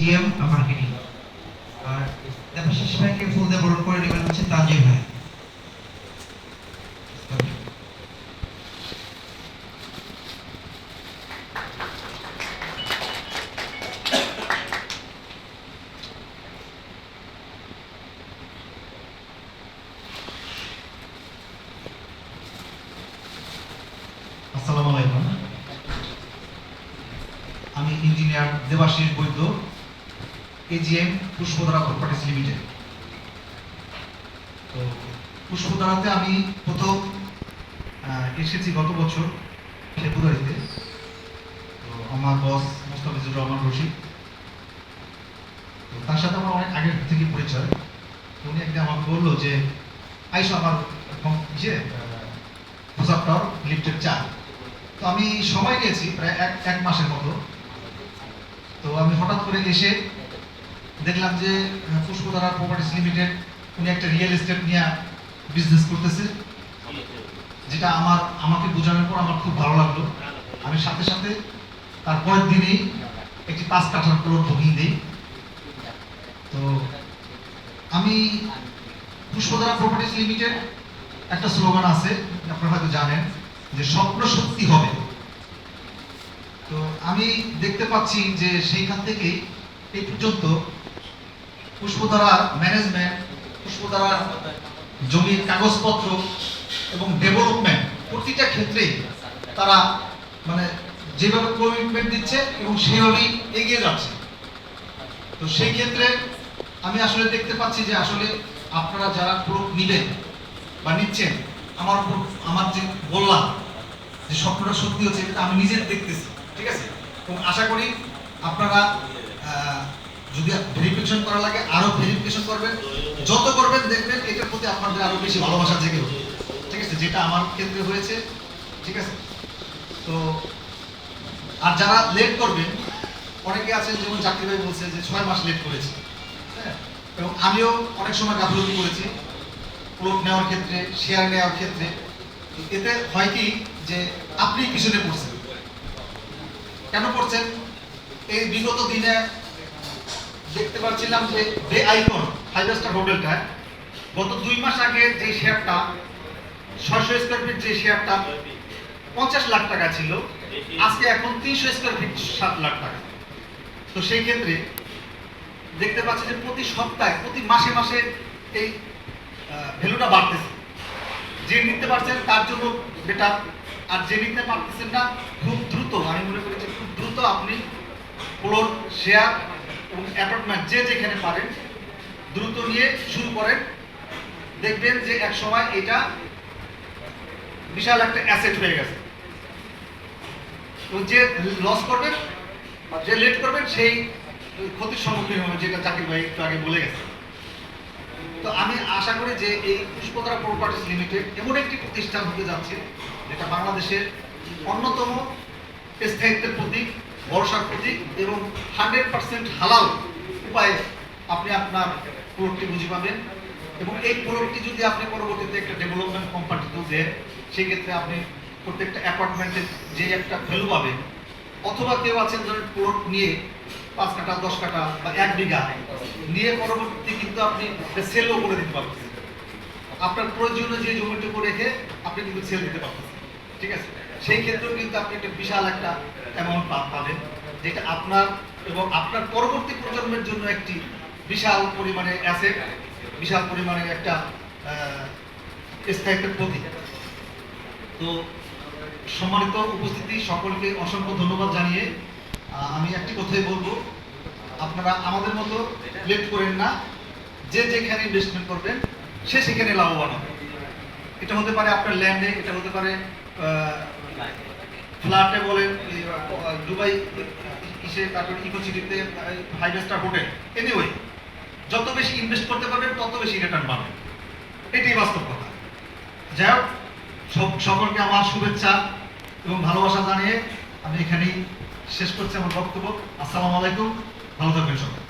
GM marketing. আর দেবাশিস ভাইকে ফুল দিয়ে বরণ করে নেবেন হচ্ছে তানজিম ভাই। আসসালামু আলাইকুম। আমি ইঞ্জিনিয়ার দেবাশিস বৈদ্য, এজিএম পুষ্পধারা প্রপার্টিজ লিমিটেড। তো পুষ্পধারাতে আমি প্রথম এসেছি গত বছর ফেব্রুয়ারিতে। তো আমার বস মোস্তাফিজুর রহমান রশিদ, তো তার সাথে আমার অনেক আগের থেকে পরিচয়। উনি একদিন আমাকে বললো যে আইসো আমার প্রসাবটার লিফটের চা। তো আমি সময় নিয়েছি প্রায় এক মাসের মতো। তো আমি হঠাৎ করে এসে দেখলাম যে পুষ্পধারা প্রপার্টিজ লিমিটেড উনি একটা রিয়েল এস্টেট নিয়ে বিজনেস করতেছে, যেটা আমাকে বোঝানোর পর আমার খুব ভালো লাগলো। আমি সাথে সাথে তার পরের দিনেই একটি 5 কাঠার প্লট বুকিং দিই। তো আমি পুষ্পধারা প্রপার্টিজ লিমিটেড একটা স্লোগান আছে, আপনারা হয়তো জানেন, যে স্বপ্ন সত্যি হবে। তো আমি দেখতে পাচ্ছি যে সেইখান থেকেই এই পর্যন্ত পুষ্পধারার ম্যানেজমেন্ট, পুষ্পধারার জমির কাগজপত্র এবং ডেভেলপমেন্ট প্রতিটা ক্ষেত্রেই তারা মানে যেভাবে কমিটমেন্ট দিচ্ছে এবং সেইভাবেই এগিয়ে যাচ্ছে। তো সেই ক্ষেত্রে আমি আসলে দেখতে পাচ্ছি যে আসলে আপনারা যারা প্রোডাক্ট নেবেন বা নিচ্ছেন, আমার যে বললাম যে স্বপ্নটা সত্যি হচ্ছে, এটা আমি নিজে দেখতেছি, ঠিক আছে। এবং আশা করি আপনারা যদি ভেরিফিকেশন করা লাগে আরো ভেরিফিকেশন করবেন, যত করবেন দেখবেন এটার প্রতি আপনাদের আরো বেশি ভালোবাসা জেগে উঠবে, ঠিক আছে, যেটা আমার ক্ষেত্রে হয়েছে, ঠিক আছে। তো আর যারা লেট করবেন, অনেকে আছেন যেমন চাকরি ভাই বলছে যে 6 মাস লেট করেছে, হ্যাঁ, এবং আমিও অনেক সময় গাফিলতি করেছি প্লট নেওয়ার ক্ষেত্রে, শেয়ার নেওয়ার ক্ষেত্রে। এতে হয় কি যে আপনি পিছনে পড়ছেন। কেন পড়ছেন? এই বিগত দিনে দেখতে পাচ্ছিলাম যে ডে আইকন 5 স্টার হোটেলটা গত 2 মাস আগে যে শেয়ারটা 600 স্কয়ার ফিট, যে শেয়ারটা 50 লাখ টাকা ছিল, আজকে এখন 300 স্কয়ার ফিট 7 লাখ টাকা। তো সেই ক্ষেত্রে দেখতে পাচ্ছি যে প্রতি সপ্তাহে, প্রতি মাসে মাসে এই ভ্যালুটা বাড়তেছে। যে নিতে পারছেন তার জন্য বেটার, আর যে নিতে পারতেছেন না, খুব দ্রুত, আমি মনে করি যে খুব দ্রুত আপনি প্লট, শেয়ার এবং অ্যাপার্টমেন্ট যে যেখানে পারেন দ্রুত নিয়ে শুরু করেন। দেখবেন যে এক সময় এটা বিশাল একটা অ্যাসেট হয়ে গেছে। তো যে লস করবেন, যে লেট করবেন, সেই ক্ষতির সম্মুখীন হবে, যেটা জাকির ভাই একটু আগে বলে গেছে। তো আমি আশা করি যে এই পুষ্পধারা প্রপার্টিজ লিমিটেড এমন একটি প্রতিষ্ঠান হতে যাচ্ছে যেটা বাংলাদেশের অন্যতম স্থায়িত্বের প্রতীক, ভরসার প্রতীক এবং 100% হালাল উপায়ে আপনি আপনার প্রোডাক্টটি বুঝে পাবেন। এবং এই প্রোডাক্টটি যদি আপনি পরবর্তীতে একটা ডেভেলপমেন্ট কোম্পানিতেও দেন, সেই ক্ষেত্রে আপনি প্রত্যেকটা অ্যাপার্টমেন্টের যে একটা ভ্যালু পাবেন। অথবা কেউ আছেন ধরেন প্লট নিয়ে 5 কাঠা, 10 কাঠা বা 1 বিঘা নিয়ে পরবর্তীতে কিন্তু আপনি সেলও করে দিতে পারবেন। আপনার প্রয়োজনীয় যে জমিটুকু রেখে আপনি কিন্তু সেল দিতে পারবেন, ঠিক আছে। সেই ক্ষেত্রেও কিন্তু আপনি একটা বিশাল একটা অ্যামাউন্ট পাবেন, যেটা আপনার এবং আপনার পরবর্তী প্রজন্মের জন্য একটি বিশাল পরিমাণে অ্যাসেট, বিশাল পরিমাণে একটা স্থায়িত্বের প্রতীক। তো সম্মানিত উপস্থিতি, সকলকে অসংখ্য ধন্যবাদ জানিয়ে আমি একটি কথাই বলবো, আপনারা আমাদের মতো লেট করেন না। যে যেখানে ইনভেস্টমেন্ট করবেন সে সেখানে লাভবান হবে। এটা হতে পারে আপনার ল্যান্ডে, এটা হতে পারে ফ্ল্যাটে, বলেন দুবাই ইসে, তারপরে ইকো সিটিতে 5 স্টার হোটেল, এনিওয়ে যত বেশি ইনভেস্ট করতে পারবেন তত বেশি রিটার্ন পাবেন, এটাই বাস্তব কথা। যাই হোক, সকলকে আমার শুভেচ্ছা এবং ভালোবাসা জানিয়ে আমি এখানেই শেষ করছি আমার বক্তব্য। আসসালামু আলাইকুম, ভালো থাকবেন সবাই।